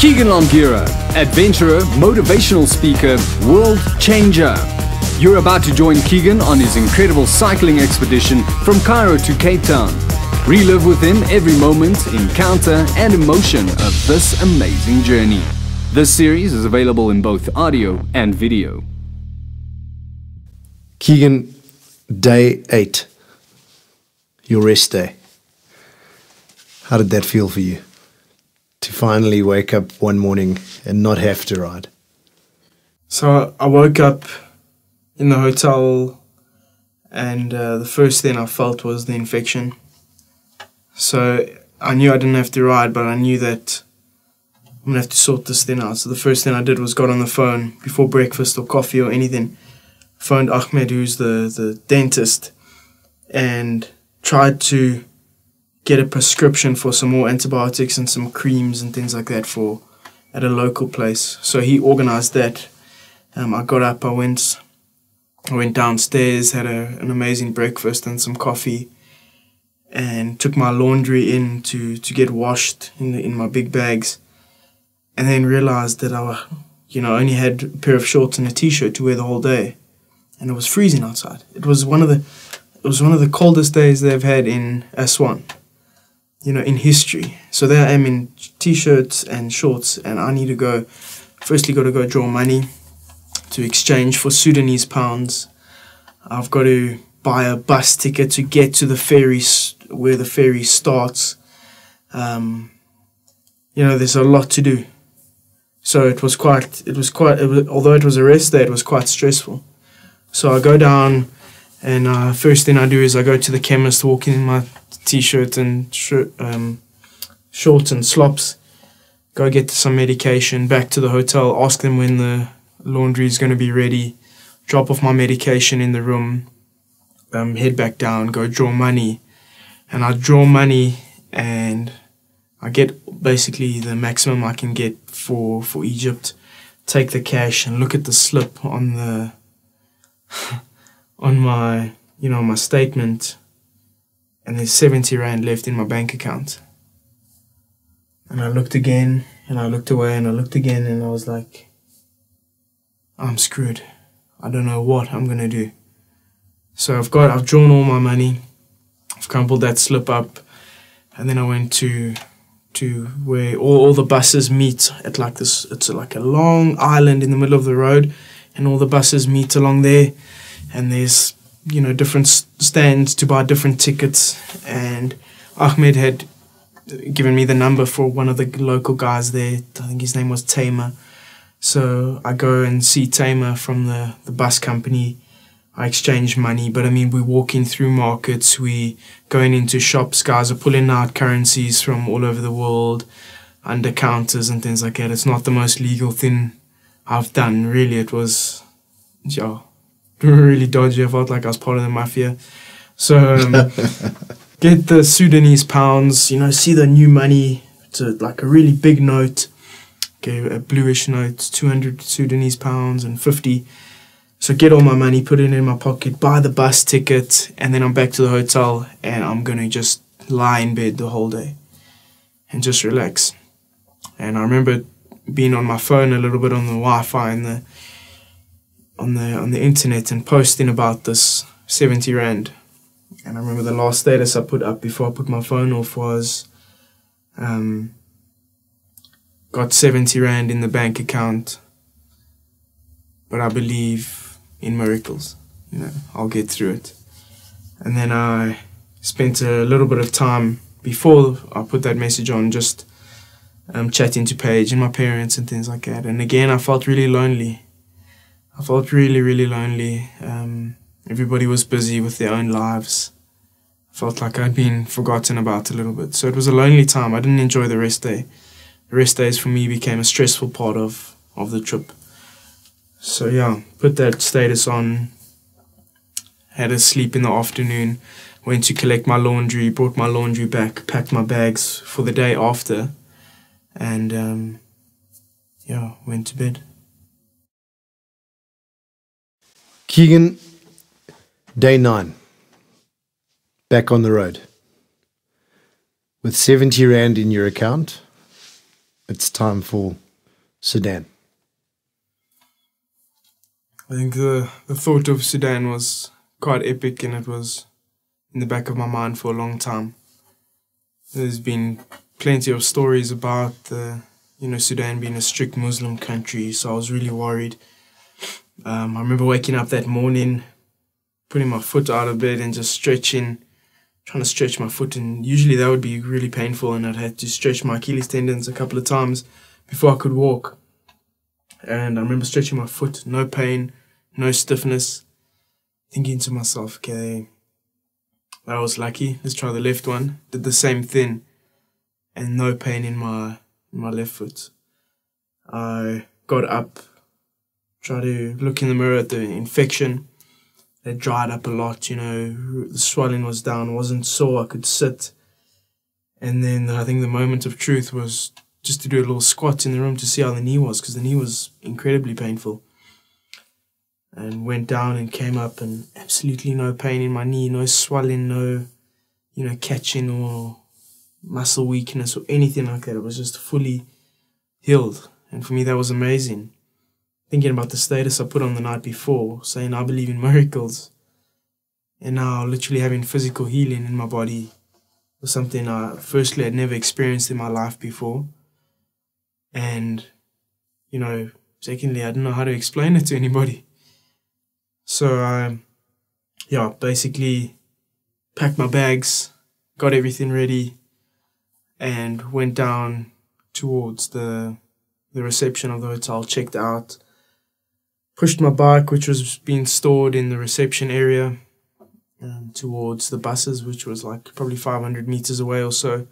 Keegan, adventurer, motivational speaker, world changer. You're about to join Keegan on his incredible cycling expedition from Cairo to Cape Town. Relive with him every moment, encounter and emotion of this amazing journey. This series is available in both audio and video. Keegan, day 8, your rest day. How did that feel for you? To finally wake up one morning and not have to ride? So I woke up in the hotel and the first thing I felt was the infection. So I knew I didn't have to ride, but I knew that I'm going to have to sort this thing out. So the first thing I did was got on the phone before breakfast or coffee or anything. Phoned Ahmed, who's the dentist, and tried to get a prescription for some more antibiotics and some creams and things like that at a local place. So he organized that. I got up, I went downstairs, had an amazing breakfast and some coffee, and took my laundry in to get washed in my big bags, and then realized that I only had a pair of shorts and a t-shirt to wear the whole day, and it was freezing outside. It was one of the coldest days they've had in Aswan, in history. So there I am in t-shirts and shorts, and I need to go draw money to exchange for Sudanese pounds. I've got to buy a bus ticket to get to the ferry, where the ferry starts. There's a lot to do. So although it was a rest day, it was quite stressful. So I go down, and first thing I do is I go to the chemist, walking in my t-shirt and shorts and slops, go get some medication, back to the hotel, ask them when the laundry is going to be ready, drop off my medication in the room, head back down, go draw money. And I draw money, and I get basically the maximum I can get for Egypt, take the cash and look at the slip on the on my my statement, and there's 70 rand left in my bank account. And I looked again, and I looked away, and I looked again, and I was like, I'm screwed. I don't know what I'm gonna do. So I've drawn all my money, I've crumpled that slip up, and then I went to where all the buses meet at like this. It's like a long island in the middle of the road, and all the buses meet along there, and there's different stands to buy different tickets. And Ahmed had given me the number for one of the local guys there. I think his name was Tamer. So I go and see Tamer from the bus company. I exchange money, but we're walking through markets, we going into shops, guys are pulling out currencies from all over the world, under counters and things like that. It's not the most legal thing I've done, really. It was, really dodgy. I felt like I was part of the mafia. So, get the Sudanese pounds, see the new money. It's like a really big note, okay, a bluish note, 200 Sudanese pounds and 50. So get all my money, put it in my pocket, buy the bus ticket, and then I'm back to the hotel, and I'm going to just lie in bed the whole day and just relax. And I remember being on my phone a little bit on the Wi-Fi and on the internet, and posting about this 70 rand. And I remember the last status I put up before I put my phone off was, got 70 rand in the bank account, but I believe in miracles. I'll get through it. And then I spent a little bit of time before I put that message on, just chatting to Paige and my parents and things like that. And again, I felt really lonely. I felt really, really lonely. Everybody was busy with their own lives. I felt like I'd been forgotten about a little bit. So it was a lonely time. I didn't enjoy the rest day. The rest days for me became a stressful part of the trip. So yeah, put that status on, had a sleep in the afternoon, went to collect my laundry, brought my laundry back, packed my bags for the day after, and went to bed. Keegan, day 9, back on the road. With 70 rand in your account, it's time for Sudan? I think the thought of Sudan was quite epic, and it was in the back of my mind for a long time. There's been plenty of stories about Sudan being a strict Muslim country, so I was really worried. I remember waking up that morning, putting my foot out of bed and just trying to stretch my foot, and usually that would be really painful, and I'd have to stretch my Achilles tendons a couple of times before I could walk. And I remember stretching my foot, no pain, no stiffness, thinking to myself, okay, I was lucky, let's try the left one. Did the same thing, and no pain in my left foot. I got up, tried to look in the mirror at the infection. It dried up a lot, the swelling was down, wasn't sore, I could sit. And then I think the moment of truth was just to do a little squat in the room to see how the knee was, because the knee was incredibly painful. And went down and came up, and absolutely no pain in my knee, no swelling, no, catching or muscle weakness or anything like that. It was just fully healed. And for me, that was amazing. Thinking about the status I put on the night before, saying I believe in miracles, and now literally having physical healing in my body was something I firstly had never experienced in my life before. And, secondly, I didn't know how to explain it to anybody. So I, basically packed my bags, got everything ready, and went down towards the reception of the hotel, checked out, pushed my bike, which was being stored in the reception area, towards the buses, which was like probably 500 meters away or so.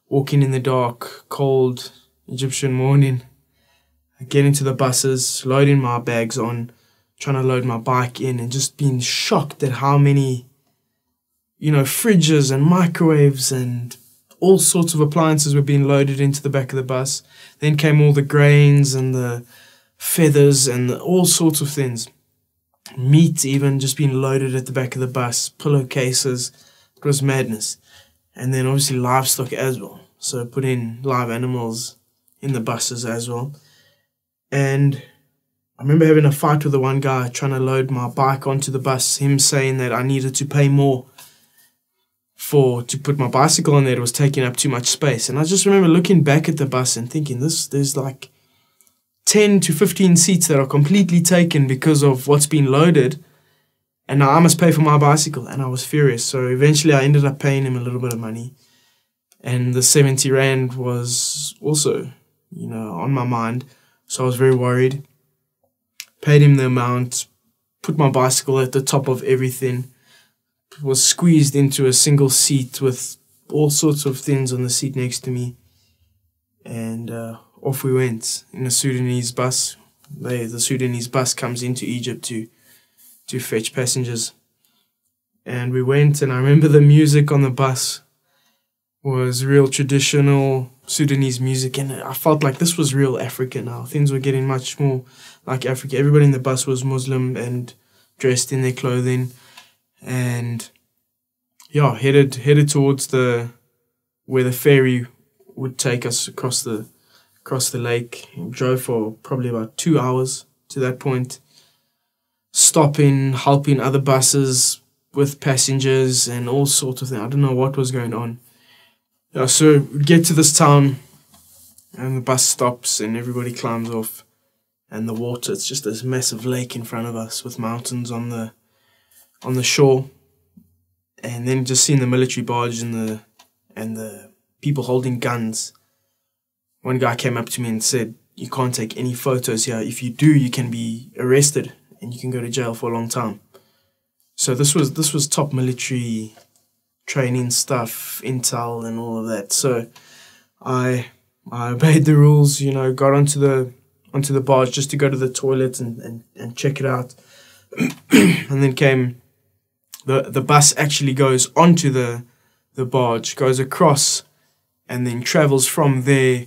Walking in the dark, cold Egyptian morning, getting to the buses, loading my bags on, trying to load my bike in, and just being shocked at how many, fridges and microwaves and all sorts of appliances were being loaded into the back of the bus. Then came all the grains and the feathers and all sorts of things. Meat even just being loaded at the back of the bus, pillowcases. It was madness. And then obviously livestock as well. So put in live animals in the buses as well. And I remember having a fight with the one guy trying to load my bike onto the bus, him saying that I needed to pay more to put my bicycle on there. It was taking up too much space. And I just remember looking back at the bus and thinking, there's like 10 to 15 seats that are completely taken because of what's been loaded, and now I must pay for my bicycle. And I was furious. So eventually I ended up paying him a little bit of money. And the 70 Rand was also, on my mind. So I was very worried. Paid him the amount, put my bicycle at the top of everything, was squeezed into a single seat with all sorts of things on the seat next to me. And off we went in a Sudanese bus. The Sudanese bus comes into Egypt to fetch passengers. And we went, and I remember the music on the bus was real traditional Sudanese music, and I felt like this was real Africa now. Things were getting much more like Africa. Everybody in the bus was Muslim and dressed in their clothing, and headed towards where the ferry would take us across the lake. We drove for probably about 2 hours to that point, stopping, helping other buses with passengers and all sorts of things. I don't know what was going on. So we get to this town, and the bus stops, and everybody climbs off, and the water, it's just this massive lake in front of us with mountains on the shore, and then just seeing the military barge and the people holding guns. One guy came up to me and said, "You can't take any photos here. If you do, you can be arrested and you can go to jail for a long time." So this was top military training stuff, intel and all of that. So I obeyed the rules, got onto the barge just to go to the toilet and check it out. And then came the bus actually goes onto the barge, goes across, and then travels from there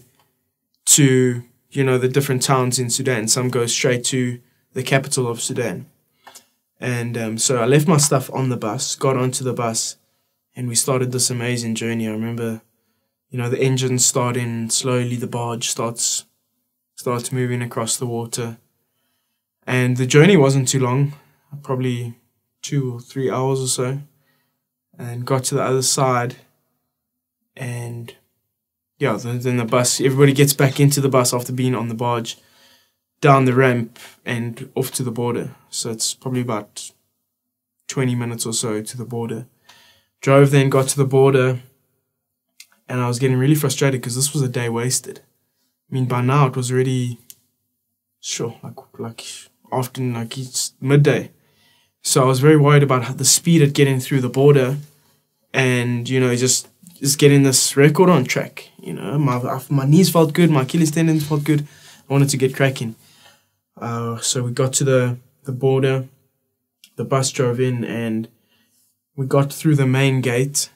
to, the different towns in Sudan. Some go straight to the capital of Sudan. And so I left my stuff on the bus, got onto the bus, and we started this amazing journey. I remember, you know, the engines start in slowly, the barge starts moving across the water. And the journey wasn't too long, probably 2 or 3 hours or so, and got to the other side. And yeah, then the bus, everybody gets back into the bus after being on the barge, down the ramp and off to the border. So it's probably about 20 minutes or so to the border. Drove then, got to the border, and I was getting really frustrated because this was a day wasted. I mean, by now it was already, like often, like it's midday. So I was very worried about the speed of getting through the border and, you know, just getting this record on track. You know, my knees felt good, my Achilles tendons felt good. I wanted to get cracking. So we got to the border, the bus drove in, and we got through the main gate.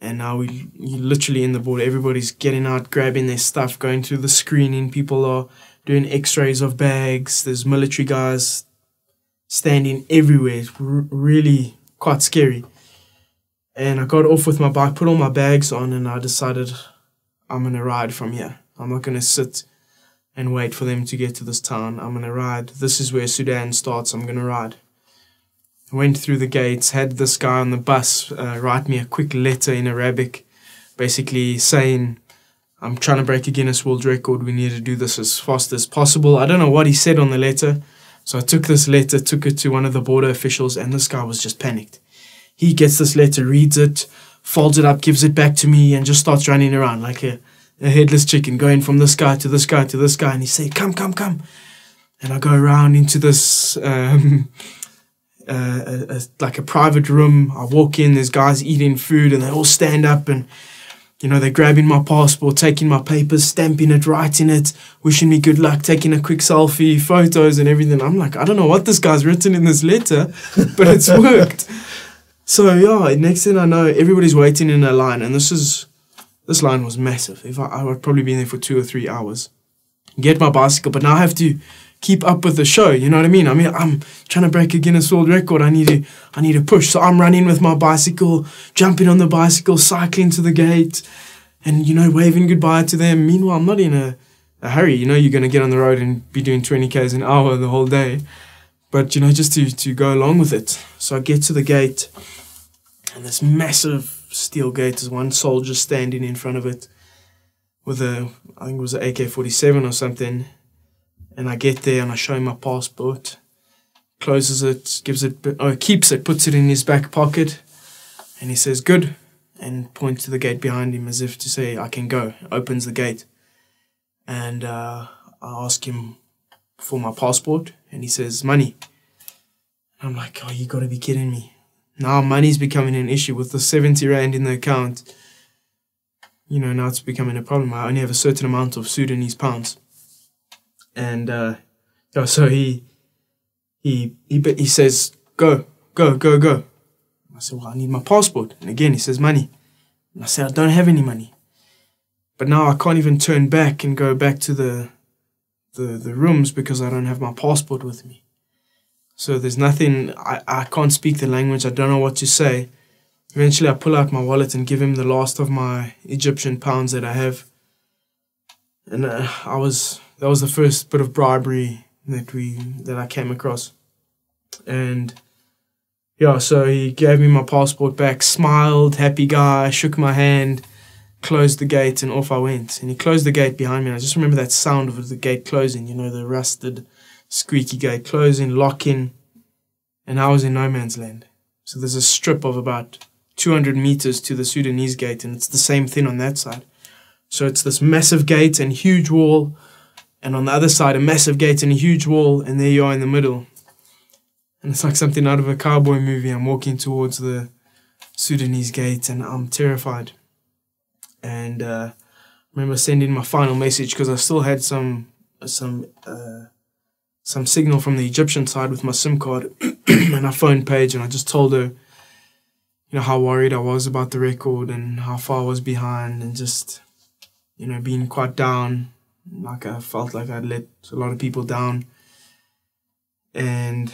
And now you're literally in the border. Everybody's getting out, grabbing their stuff, going through the screening. People are doing x-rays of bags. There's military guys standing everywhere. It's really quite scary. And I got off with my bike, put all my bags on, and I decided I'm going to ride from here. I'm not going to sit and wait for them to get to this town. I'm going to ride. This is where Sudan starts. I'm going to ride. I went through the gates, had this guy on the bus write me a quick letter in Arabic, basically saying, I'm trying to break a Guinness World Record. We need to do this as fast as possible. I don't know what he said on the letter. So I took this letter, took it to one of the border officials, and this guy was just panicked. He gets this letter, reads it, folds it up, gives it back to me, and just starts running around like a headless chicken, going from this guy to this guy to this guy. And he said, come, come, come. And I go around into this, like a private room. I walk in, there's guys eating food, and they all stand up, and, you know, they're grabbing my passport, taking my papers, stamping it, writing it, wishing me good luck, taking a quick selfie, photos and everything. I'm like, I don't know what this guy's written in this letter, but it's worked. So yeah, next thing I know, everybody's waiting in a line, and this line was massive. I would probably be in there for 2 or 3 hours. Get my bicycle, but now I have to keep up with the show, you know what I mean? I'm trying to break a Guinness World Record. I need to push. So I'm running with my bicycle, jumping on the bicycle, cycling to the gate, and, you know, waving goodbye to them. Meanwhile, I'm not in a hurry. You know, you're going to get on the road and be doing 20 k's an hour the whole day. But, you know, just to go along with it. So I get to the gate, and this massive steel gate, there's one soldier standing in front of it with I think it was an AK-47 or something. And I get there and I show him my passport, closes it, keeps it, puts it in his back pocket, and he says, good, and points to the gate behind him as if to say, I can go, opens the gate. And I ask him for my passport, and he says, money. And I'm like, oh, you got to be kidding me. Now money's becoming an issue with the 70 rand in the account. You know, now it's becoming a problem. I only have a certain amount of Sudanese pounds. And so he says, go. I said, well, I need my passport. And again, he says, money. And I said, I don't have any money. But now I can't even turn back and go back to the rooms because I don't have my passport with me. So there's nothing, I can't speak the language, I don't know what to say. Eventually I pull out my wallet and give him the last of my Egyptian pounds that I have. And that was the first bit of bribery that I came across. And yeah, so he gave me my passport back, smiled, happy guy, shook my hand, closed the gate, and off I went. And he closed the gate behind me. And I just remember that sound of the gate closing, you know, the rusted, squeaky gate closing, locking. And I was in no man's land. So there's a strip of about 200 meters to the Sudanese gate, and it's the same thing on that side. So it's this massive gate and huge wall, and on the other side a massive gate and a huge wall, and there you are in the middle. And it's like something out of a cowboy movie. I'm walking towards the Sudanese gate, and I'm terrified. And I remember sending my final message because I still had some signal from the Egyptian side with my SIM card, and I phoned Paige, and I just told her, you know, how worried I was about the record and how far I was behind, and just, you know, being quite down. Like I felt like I'd let a lot of people down. And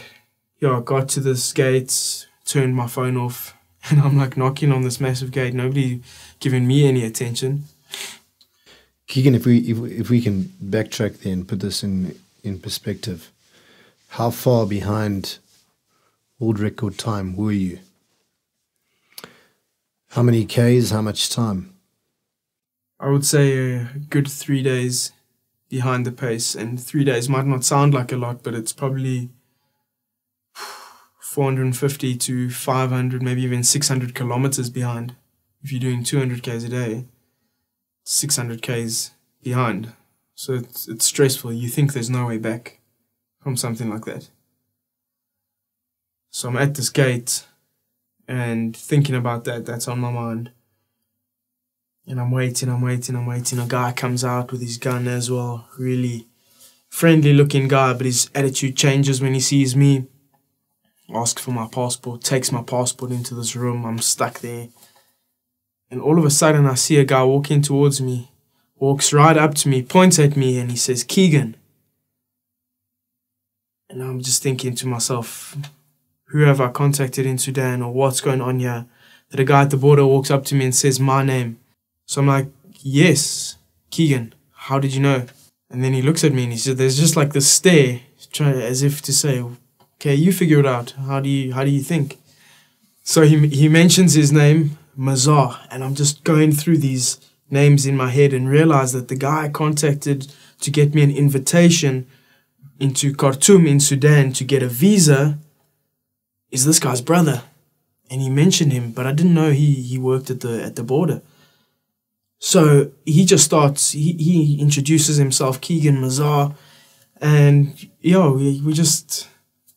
yeah, I got to this gate, turned my phone off, And I'm like knocking on this massive gate, nobody giving me any attention. Keegan, if we can backtrack there and put this in perspective, how far behind world record time were you? How many Ks, how much time? I would say a good 3 days behind the pace, and 3 days might not sound like a lot, but it's probably 450 to 500, maybe even 600 kilometers behind. If you're doing 200 Ks a day, 600 Ks behind. So it's stressful. You think there's no way back from something like that. So I'm at this gate and thinking about that. That's on my mind. And I'm waiting. A guy comes out with his gun as well. Really friendly looking guy, but his attitude changes when he sees me. Asks for my passport, takes my passport into this room. I'm stuck there. And all of a sudden I see a guy walking towards me, walks right up to me, points at me, and he says, "Keegan." And I'm just thinking to myself, who have I contacted in Sudan, or what's going on here? That a guy at the border walks up to me and says my name. So I'm like, "Yes, Keegan, how did you know?" And then he looks at me and he says, there's just like this stare, as if to say, "Okay, you figure it out. How do you think?" So he mentions his name, Masson, and I'm just going through these names in my head and realize that the guy I contacted to get me an invitation into Khartoum in Sudan to get a visa is this guy's brother. And he mentioned him, but I didn't know he worked at the border. So he just starts, he introduces himself, Keegan Masson, and we just,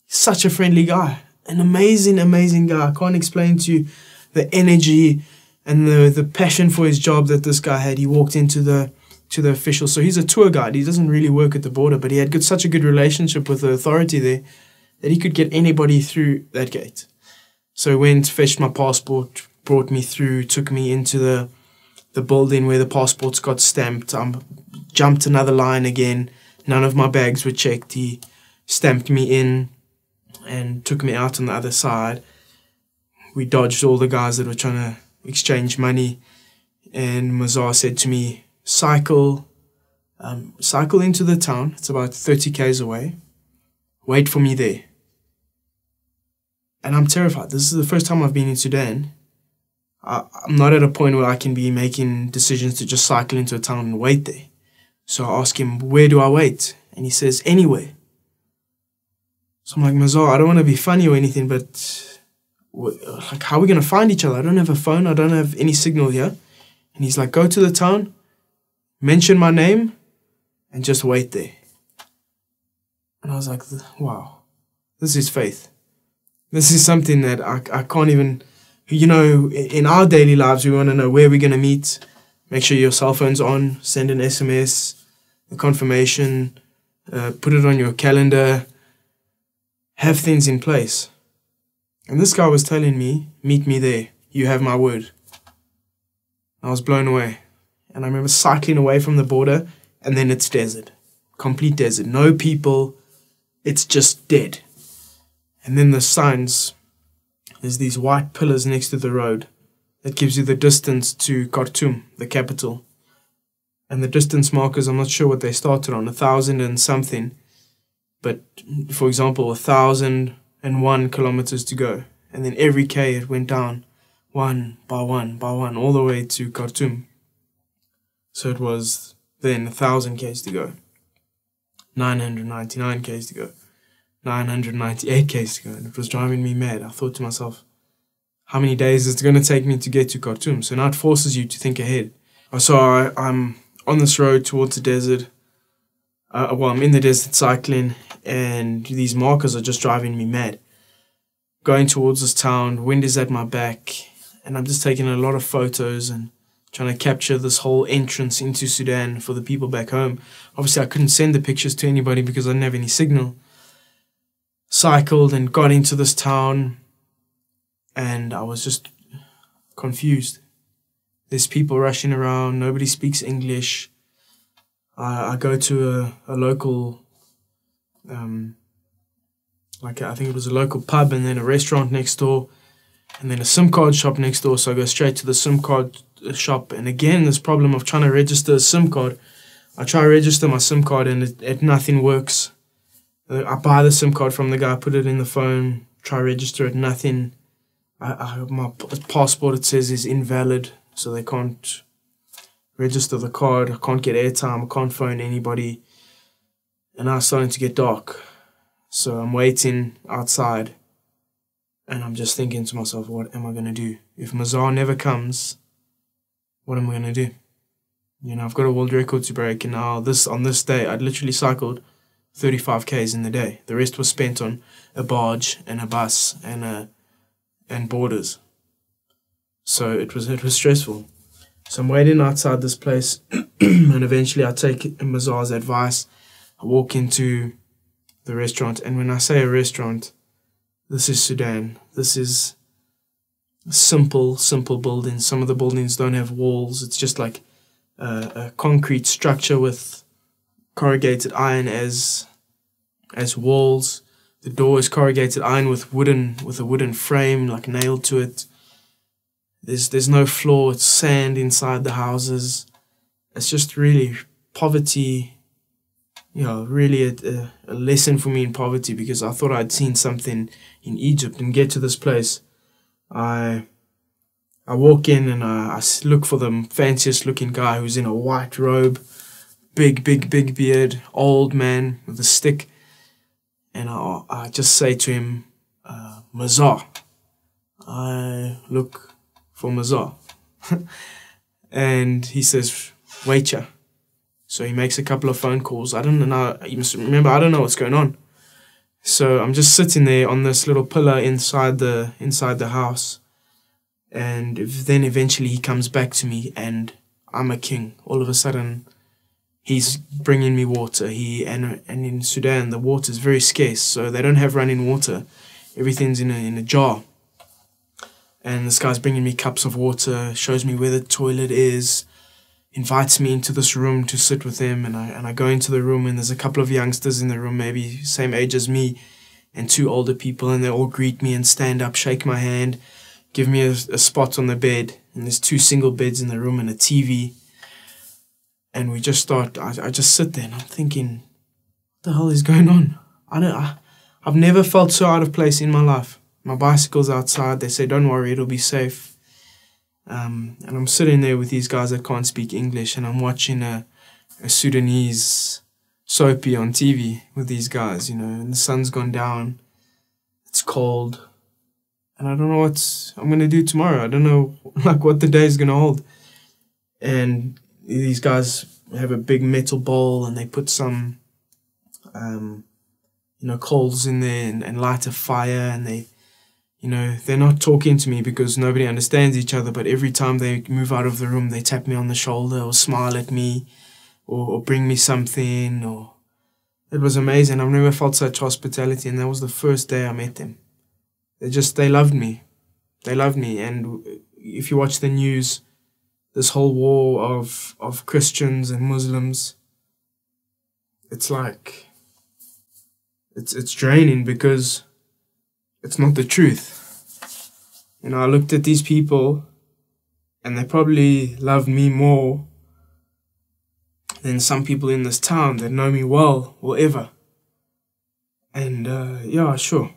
such a friendly guy, an amazing guy. I can't explain to you the energy and the passion for his job that this guy had. He walked into the officials. So he's a tour guide. He doesn't really work at the border, but he had such a good relationship with the authority there that he could get anybody through that gate. So he went, fetched my passport, brought me through, took me into the building where the passports got stamped. Jumped another line again. None of my bags were checked. He stamped me in and took me out on the other side. We dodged all the guys that were trying to exchange money. And Masson said to me, cycle into the town. It's about 30 Ks away. Wait for me there. And I'm terrified. This is the first time I've been in Sudan. I'm not at a point where I can be making decisions to just cycle into a town and wait there. So I ask him, where do I wait? And he says, anywhere. So I'm like, Masson, I don't want to be funny or anything, but like, how are we going to find each other? I don't have a phone. I don't have any signal here. And he's like, go to the town, mention my name, and just wait there. And I was like, wow, this is faith. This is something that I can't even, in our daily lives, we want to know where we're going to meet. Make sure your cell phone's on, send an SMS, a confirmation, put it on your calendar, have things in place. And this guy was telling me, meet me there, you have my word. I was blown away. And I remember cycling away from the border, and then it's desert, complete desert, no people, it's just dead. And then the signs, there's these white pillars next to the road that gives you the distance to Khartoum, the capital. And the distance markers, I'm not sure what they started on, 1,000 and something. But, for example, 1,001 kilometers to go. And then every K it went down, one by one, all the way to Khartoum. So it was then 1,000 Ks to go, 999 Ks to go, 998 Ks to go. And it was driving me mad. I thought to myself, how many days is it going to take me to get to Khartoum? So now it forces you to think ahead. So I'm on this road towards the desert. I'm in the desert cycling, and these markers are just driving me mad. Going towards this town, wind is at my back, and I'm just taking a lot of photos and trying to capture this whole entrance into Sudan for the people back home. Obviously, I couldn't send the pictures to anybody because I didn't have any signal. Cycled and got into this town, and I was just confused. There's people rushing around, nobody speaks English. I go to a local, I think it was a local pub and then a restaurant next door. and then a SIM card shop next door. So I go straight to the SIM card shop, and again this problem of trying to register a SIM card. I try to register my SIM card and it nothing works. I buy the SIM card from the guy, put it in the phone, try to register it, nothing. My passport, it says, is invalid, so they can't register the card. I can't get airtime, I can't phone anybody. And now it's starting to get dark. So I'm waiting outside, and I'm just thinking to myself, what am I going to do? If Mazar never comes, what am I going to do? You know, I've got a world record to break, and now on this day, I'd literally cycled 35 Ks in the day. The rest was spent on a barge and a bus and borders. So it was stressful. So I'm waiting outside this place, and eventually I take Mazar's advice. I walk into the restaurant, and when I say a restaurant, this is Sudan. This is simple buildings. Some of the buildings don't have walls. It's just like a concrete structure with corrugated iron as walls. The door is corrugated iron with a wooden frame like nailed to it. There's no floor. It's sand inside the houses. It's just really poverty. You know, really a lesson for me in poverty, because I thought I'd seen something in Egypt. And get to this place, I walk in and I look for the fanciest looking guy who's in a white robe, big beard, old man with a stick. And I just say to him, Mazar. I look for Mazar. And he says, waiter. So he makes a couple of phone calls. I don't know. You must remember, I don't know what's going on. So I'm just sitting there on this little pillar inside the house. And then eventually he comes back to me, and I'm a king. All of a sudden, he's bringing me water. And in Sudan, the water is very scarce, so they don't have running water. Everything's in a jar. And this guy's bringing me cups of water, shows me where the toilet is, invites me into this room to sit with him. And I go into the room, and there's a couple of youngsters in the room, maybe same age as me, and two older people, and they all greet me and stand up, shake my hand, give me a spot on the bed. And there's two single beds in the room and a TV. And we just start, I just sit there and I'm thinking, what the hell is going on? I've never felt so out of place in my life. My bicycle's outside. They say, don't worry, it'll be safe. And I'm sitting there with these guys that can't speak English, and I'm watching a Sudanese soapy on TV with these guys, you know, and the sun's gone down. It's cold. And I don't know what I'm going to do tomorrow. I don't know like what the day is going to hold. And these guys have a big metal bowl, and they put some, coals in there and light a fire. And they're not talking to me because nobody understands each other. But every time they move out of the room, they tap me on the shoulder or smile at me or bring me something. Or it was amazing. I've never felt such hospitality. And that was the first day I met them. They loved me. They loved me. And if you watch the news, this whole war of Christians and Muslims, it's like, it's draining because it's not the truth. You know, I looked at these people, and they probably loved me more than some people in this town that know me well or ever. And yeah, sure.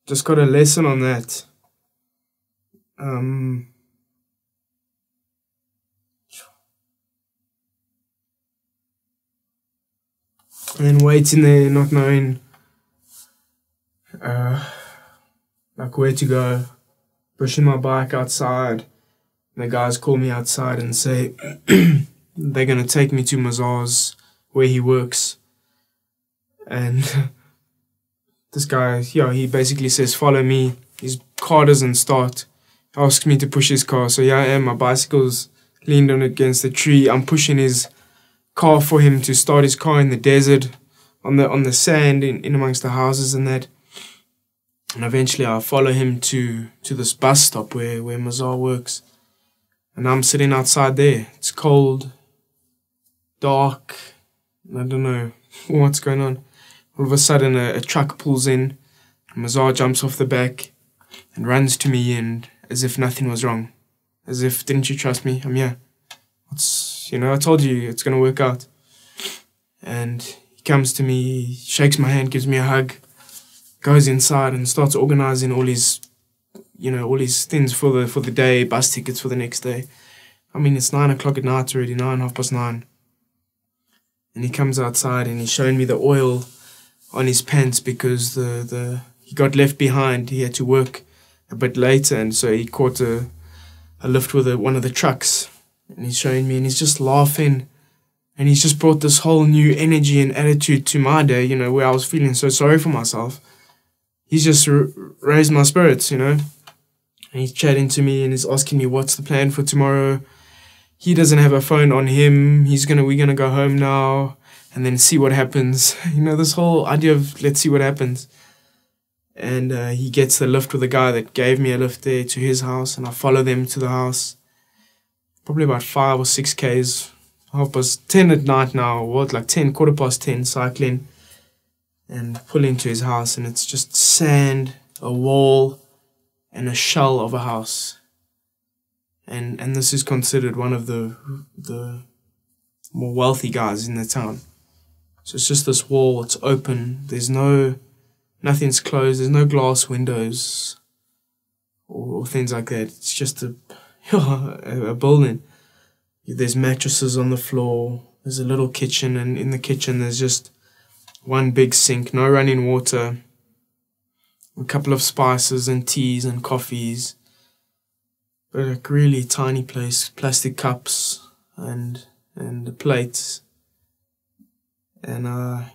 Just got a lesson on that. And then waiting there, not knowing like where to go, pushing my bike outside. And the guys call me outside and say they're going to take me to Mazar's, where he works. And this guy, he basically says, follow me. His car doesn't start. He asks me to push his car. So here I am, my bicycle's leaned on against the tree. I'm pushing his car for him to start his car in the desert, on the sand, in amongst the houses and that. And eventually I follow him to this bus stop where Mazar works. And I'm sitting outside there. It's cold, dark, I don't know what's going on. All of a sudden a truck pulls in, and Mazar jumps off the back, and runs to me, and as if nothing was wrong. As if, didn't you trust me? I'm here. I told you it's going to work out. And he comes to me, he shakes my hand, gives me a hug, goes inside and starts organizing all his things for the day, bus tickets for the next day. I mean, it's 9 o'clock at night already, 9:30. And he comes outside and he's showing me the oil on his pants because he got left behind. He had to work a bit later, and so he caught a lift with one of the trucks. And he's showing me, and he's just laughing. And he's just brought this whole new energy and attitude to my day, where I was feeling so sorry for myself. He's just raised my spirits, And he's chatting to me and he's asking me what's the plan for tomorrow. He doesn't have a phone on him. We're gonna go home now and then see what happens. This whole idea of let's see what happens. And he gets the lift with the guy that gave me a lift there to his house, and I follow them to the house. Probably about 5 or 6 Ks. 10 at night now, like 10, 10:15, cycling and pull into his house, and it's just sand, a wall, and a shell of a house. And this is considered one of the more wealthy guys in the town. So it's just this wall, it's open, nothing's closed, there's no glass windows or things like that. It's just a building. There's mattresses on the floor, there's a little kitchen, and in the kitchen there's just one big sink, no running water, a couple of spices and teas and coffees, but a really tiny place, plastic cups and the plates. And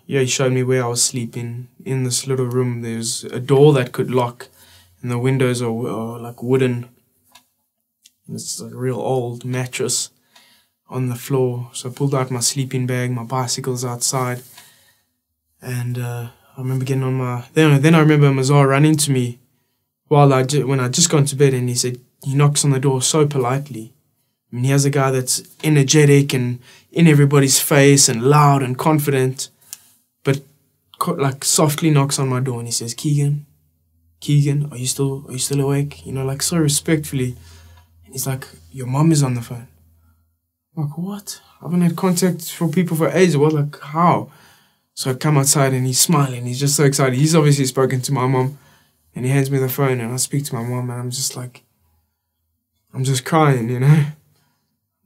he showed me where I was sleeping. In this little room there's a door that could lock, and the windows are like wooden, and it's a real old mattress on the floor. So I pulled out my sleeping bag, my bicycle's outside, and I remember getting on then I remember Mazar running to me when I just gone to bed, and he knocks on the door so politely. I mean, he has a guy that's energetic and in everybody's face and loud and confident, but like softly knocks on my door and he says, Keegan, are you still awake? Like so respectfully. And he's like, your mom is on the phone. I'm like, what? I haven't had contact for people for ages. What? Like, how? So I come outside and he's smiling. He's just so excited. He's obviously spoken to my mom, and he hands me the phone, and I speak to my mom, and I'm just crying, I'm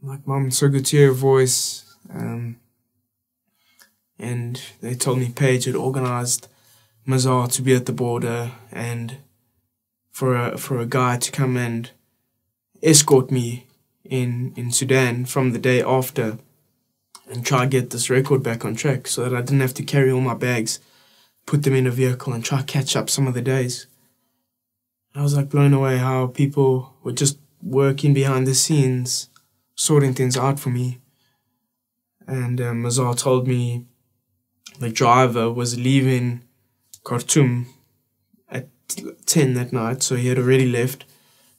like, Mom, it's so good to hear your voice. And they told me Paige had organized Mazar to be at the border and for a guy to come and escort me in Sudan from the day after and try to get this record back on track so that I didn't have to carry all my bags, put them in a vehicle and try to catch up some of the days. I was like blown away how people were just working behind the scenes, sorting things out for me. And Mazar told me the driver was leaving Khartoum at 10 that night, so he had already left,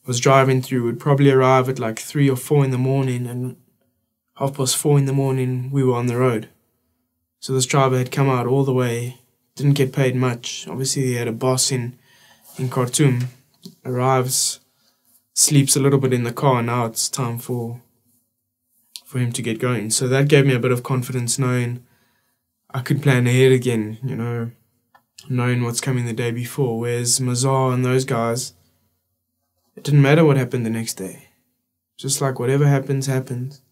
was driving through, would probably arrive at like 3 or 4 in the morning, and 4:30 in the morning we were on the road. So this driver had come out all the way, didn't get paid much. Obviously he had a boss in Khartoum, arrives, sleeps a little bit in the car, and now it's time for him to get going. So that gave me a bit of confidence, knowing I could plan ahead again, knowing what's coming the day before. Whereas Mazar and those guys, it didn't matter what happened the next day. Just like whatever happens, happens.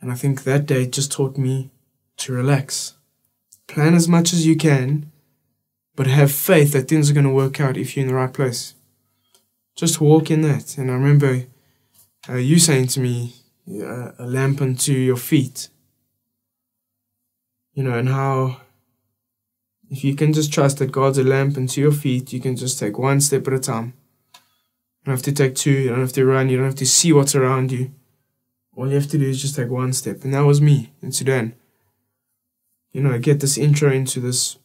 And I think that day just taught me to relax. Plan as much as you can, but have faith that things are going to work out if you're in the right place. Just walk in that. And I remember you saying to me, a lamp unto your feet. And how if you can just trust that God's a lamp unto your feet, you can just take one step at a time. You don't have to take 2, you don't have to run, you don't have to see what's around you. All you have to do is just take one step. And that was me in Sudan. I get this intro into this,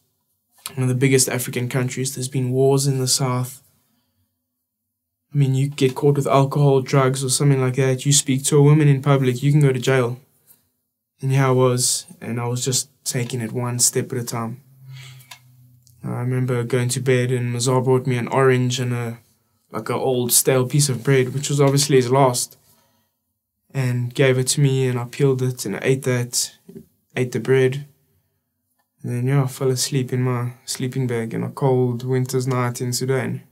one of the biggest African countries. There's been wars in the south. I mean, you get caught with alcohol, drugs, or something like that. You speak to a woman in public, you can go to jail. And here I was, and I was just taking it one step at a time. I remember going to bed, and Mazar brought me an orange and like an old stale piece of bread, which was obviously his last, and gave it to me, and I peeled it and I ate that, ate the bread, and then I fell asleep in my sleeping bag in a cold winter's night in Sudan.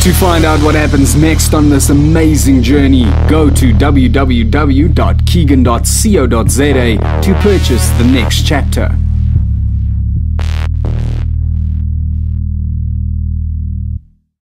To find out what happens next on this amazing journey, go to www.keegan.co.za to purchase the next chapter.